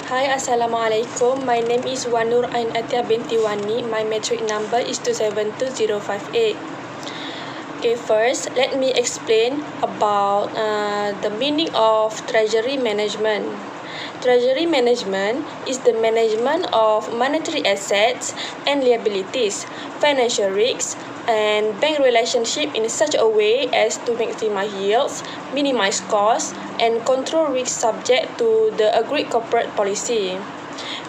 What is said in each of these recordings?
Hi, Assalamualaikum. My name is Wanur Ain Atia binti Wani. My metric number is 272058. Okay, first, let me explain about the meaning of Treasury management. Treasury management is the management of monetary assets and liabilities, financial risks, and bank relationship in such a way as to maximize yields, minimize costs, and control risks subject to the agreed corporate policy.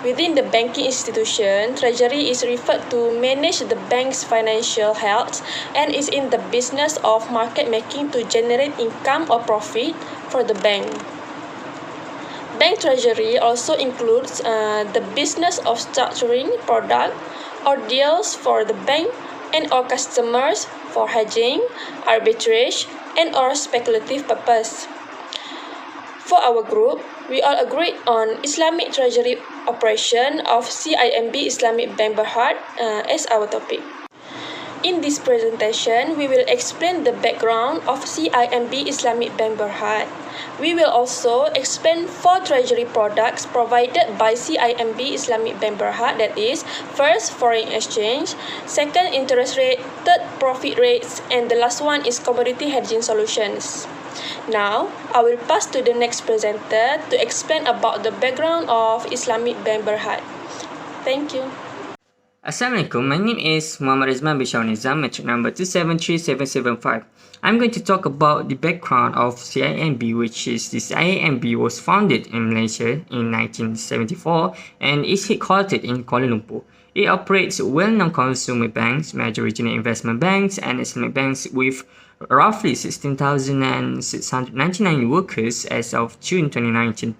Within the banking institution, Treasury is referred to manage the bank's financial health and is in the business of market making to generate income or profit for the bank. Bank treasury also includes the business of structuring product or deals for the bank and or customers for hedging, arbitrage, and or speculative purpose. For our group, we all agreed on Islamic treasury operation of CIMB Islamic Bank Berhad as our topic. In this presentation, we will explain the background of CIMB Islamic Bank Berhad. We will also explain 4 treasury products provided by CIMB Islamic Bank Berhad, that is, first, foreign exchange, second, interest rate, third, profit rates, and the last one is commodity hedging solutions. Now, I will pass to the next presenter to explain about the background of Islamic Bank Berhad. Thank you. Assalamualaikum, my name is Muhammad Rizman Bishar Nizam, metric number 273775. I'm going to talk about the background of CIMB, which is the CIMB was founded in Malaysia in 1974 and is headquartered in Kuala Lumpur. It operates well-known consumer banks, major regional investment banks, and Islamic banks with roughly 16,699 workers as of June 2019.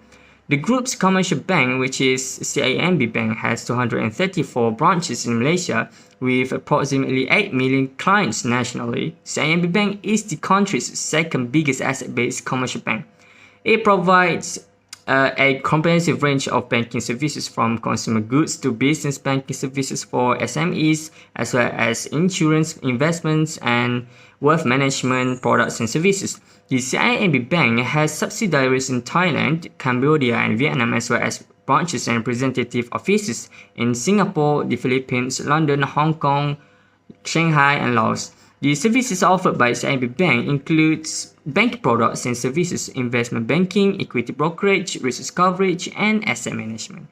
The group's commercial bank, which is CIMB Bank, has 234 branches in Malaysia with approximately 8 million clients nationally. CIMB Bank is the country's second biggest asset-based commercial bank. It provides a comprehensive range of banking services from consumer goods to business banking services for SMEs, as well as insurance, investments, and wealth management products and services. The CIMB Bank has subsidiaries in Thailand, Cambodia, and Vietnam, as well as branches and representative offices in Singapore, the Philippines, London, Hong Kong, Shanghai, and Laos. The services offered by CIMB Bank includes bank products and services, investment banking, equity brokerage, risk coverage, and asset management.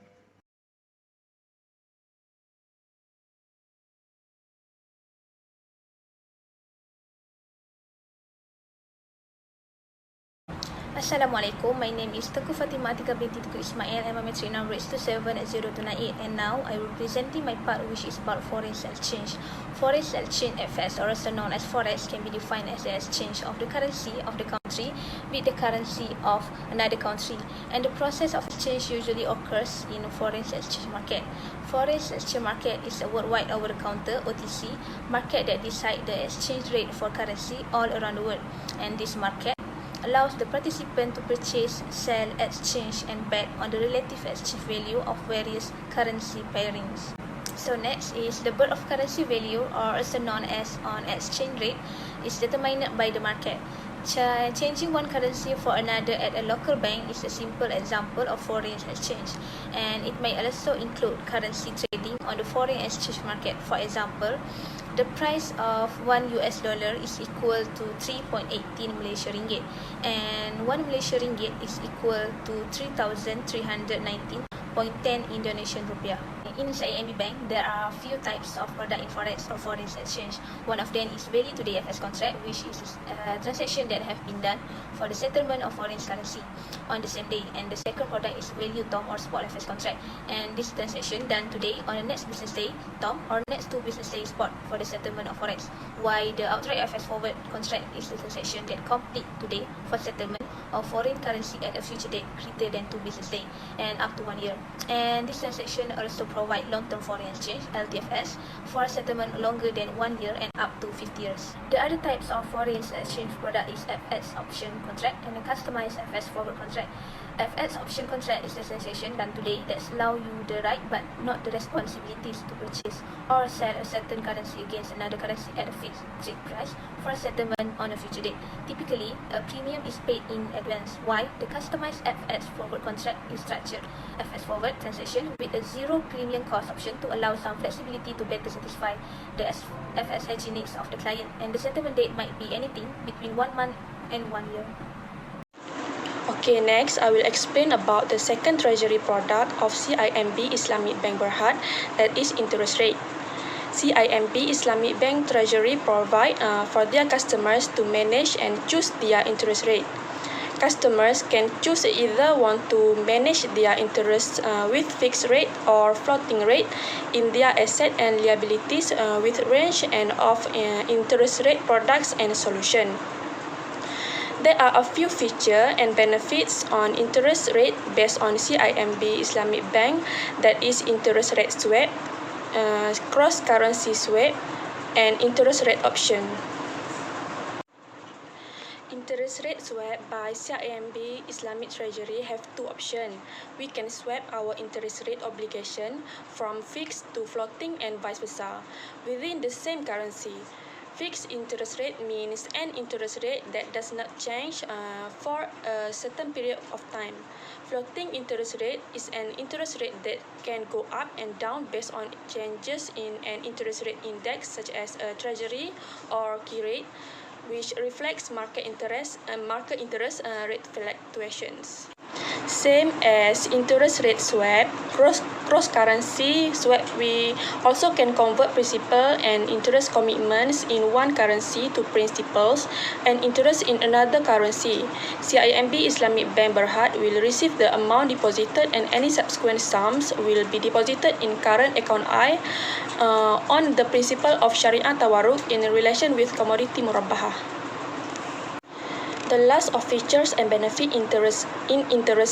Assalamualaikum, my name is Teku Fatimah Atika binti Teku Ismail and my metric number is 270298, and now I will presenting my part, which is about foreign exchange. Foreign exchange FX, or also known as forex, can be defined as the exchange of the currency of the country with the currency of another country, and the process of exchange usually occurs in a foreign exchange market. Foreign exchange market is a worldwide over-the-counter (OTC) market that decides the exchange rate for currency all around the world, and this market allows the participant to purchase, sell, exchange, and bet on the relative exchange value of various currency pairings. So next is the birth of currency value, or also known as on exchange rate, is determined by the market. Changing one currency for another at a local bank is a simple example of foreign exchange, and it may also include currency trading on the foreign exchange market. For example, the price of $1 is equal to 3.18 Malaysia ringgit, and 1 Malaysia ringgit is equal to 3,319.10 Indonesian rupiah. In CIMB Bank, there are a few types of product in forex or foreign exchange. One of them is value to day FX contract, which is a transaction that have been done for the settlement of foreign currency on the same day. And the second product is value TOM or spot FX contract, and this transaction done today on the next business day TOM or next 2 business day spot for the settlement of forex. While the outright FX forward contract is the transaction that complete today for settlement of foreign currency at a future date greater than 2 business days and up to 1 year. And this transaction also provide long-term foreign exchange (LTFS) for settlement longer than 1 year and up to 50 years. The other types of foreign exchange product is FX option contract and a customized FX forward contract. FX option contract is the transaction done today that allows you the right but not the responsibilities to purchase or sell a certain currency against another currency at a fixed trade price for a settlement on a future date. Typically, a premium is paid in advance. Why? The customized FX forward contract is structured. FX forward transaction with a zero premium cost option to allow some flexibility to better satisfy the FX hedging needs of the client, and the settlement date might be anything between 1 month and 1 year. Okay, next I will explain about the second treasury product of CIMB Islamic Bank Berhad, that is interest rate. CIMB Islamic Bank Treasury provide for their customers to manage and choose their interest rate. Customers can choose either want to manage their interest with fixed rate or floating rate in their asset and liabilities with range and of interest rate products and solution. There are a few features and benefits on interest rate based on CIMB Islamic Bank, that is interest rate swap, cross-currency swap, and interest rate option. Interest rate swap by CIMB Islamic Treasury have two options. We can swap our interest rate obligation from fixed to floating and vice versa within the same currency. Fixed interest rate means an interest rate that does not change for a certain period of time. Floating interest rate is an interest rate that can go up and down based on changes in an interest rate index such as a treasury or key rate, which reflects market interest rate fluctuations. Same as interest rate swap, cross-currency swap, we also can convert principal and interest commitments in one currency to principals and interest in another currency. CIMB Islamic Bank Berhad will receive the amount deposited, and any subsequent sums will be deposited in current account I on the principle of Sharia Tawarruk in relation with commodity murabbahah. The last of features and benefit interest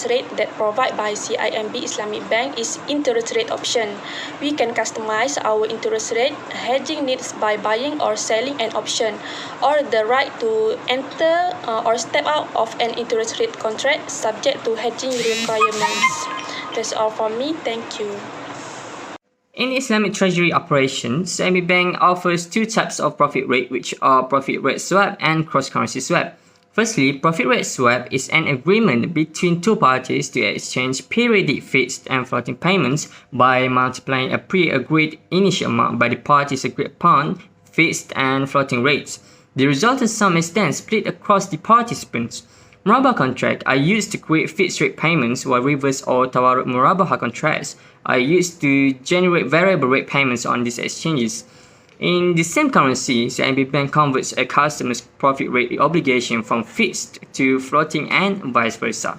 rate that provided by CIMB Islamic Bank is interest rate option. We can customize our interest rate hedging needs by buying or selling an option, or the right to enter or step out of an interest rate contract subject to hedging requirements. That's all from me. Thank you. In Islamic Treasury operations, CIMB Bank offers two types of profit rate, which are profit rate swap and cross-currency swap. Firstly, profit rate swap is an agreement between two parties to exchange periodic fixed and floating payments by multiplying a pre-agreed initial amount by the parties agreed upon fixed and floating rates. The resultant sum is then split across the participants. Murabah contracts are used to create fixed rate payments, while reverse or tawarruk murabahah contracts are used to generate variable rate payments on these exchanges. In the same currency, CIMB Bank converts a customer's profit rate obligation from fixed to floating and vice versa.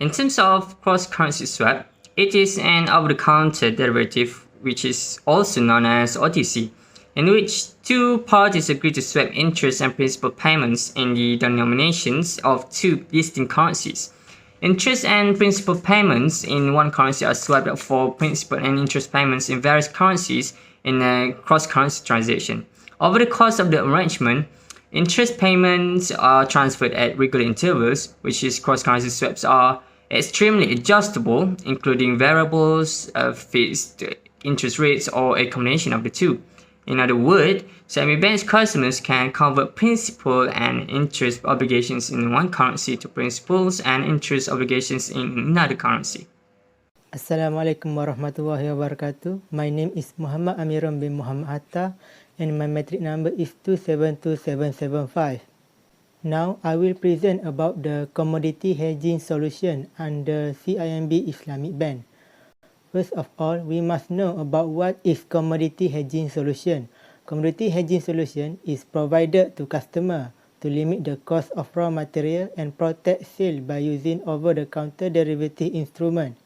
In terms of cross-currency swap, it is an over-the-counter derivative, which is also known as OTC, in which two parties agree to swap interest and principal payments in the denominations of two distinct currencies. Interest and principal payments in one currency are swapped for principal and interest payments in various currencies in a cross-currency transaction. Over the course of the arrangement, interest payments are transferred at regular intervals, which is cross-currency swaps are extremely adjustable, including variables, fixed interest rates, or a combination of the two. In other words, CIMB Bank's customers can convert principal and interest obligations in one currency to principals and interest obligations in another currency. Assalamualaikum warahmatullahi wabarakatuh. My name is Muhammad Amiran bin Muhammad Hatta and my metric number is 272775. Now I will present about the commodity hedging solution under CIMB Islamic Bank. First of all, we must know about what is commodity hedging solution. Commodity hedging solution is provided to customer to limit the cost of raw material and protect sale by using over-the-counter derivative instrument.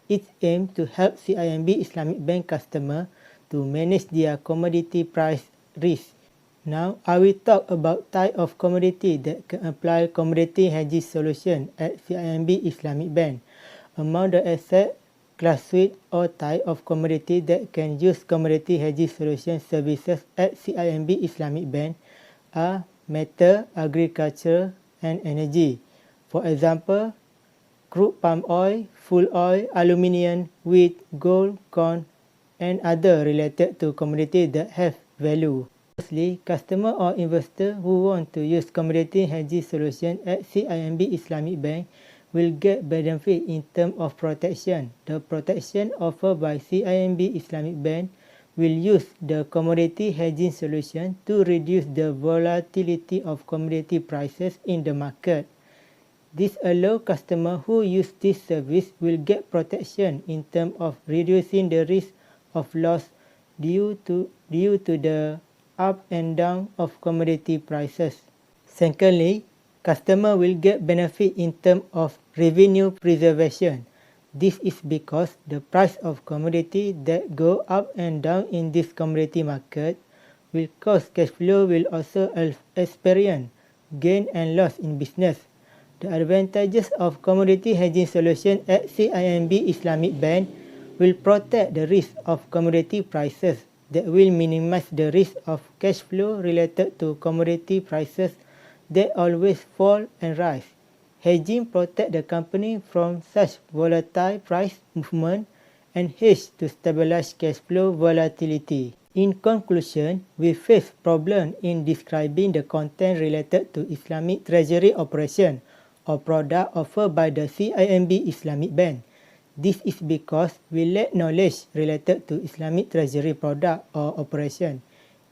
It aims to help CIMB Islamic Bank customer to manage their commodity price risk. Now, I will talk about type of commodity that can apply commodity hedging solution at CIMB Islamic Bank. Among the asset, class suite or type of commodity that can use commodity hedging solution services at CIMB Islamic Bank are metal, agriculture, and energy. For example, crude palm oil, fuel oil, aluminium, wheat, gold, corn, and other related to commodities that have value. Firstly, customer or investor who want to use commodity hedging solution at CIMB Islamic Bank will get benefit in terms of protection. The protection offered by CIMB Islamic Bank will use the commodity hedging solution to reduce the volatility of commodity prices in the market. This allows customers who use this service will get protection in terms of reducing the risk of loss due to the up and down of commodity prices. Secondly, customers will get benefit in terms of revenue preservation. This is because the price of commodity that go up and down in this commodity market will cause cash flow will also experience gain and loss in business. The advantages of commodity hedging solution at CIMB Islamic Bank will protect the risk of commodity prices that will minimize the risk of cash flow related to commodity prices that always fall and rise. Hedging protects the company from such volatile price movement and hedge to stabilize cash flow volatility. In conclusion, we face problems in describing the content related to Islamic Treasury operation or product offered by the CIMB Islamic Bank. This is because we lack knowledge related to Islamic Treasury product or operation.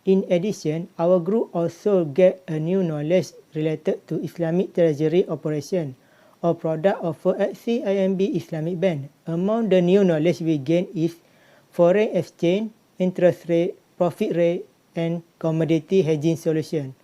In addition, our group also get a new knowledge related to Islamic Treasury operation or product offered at CIMB Islamic Bank. Among the new knowledge we gain is foreign exchange, interest rate, profit rate, and commodity hedging solution.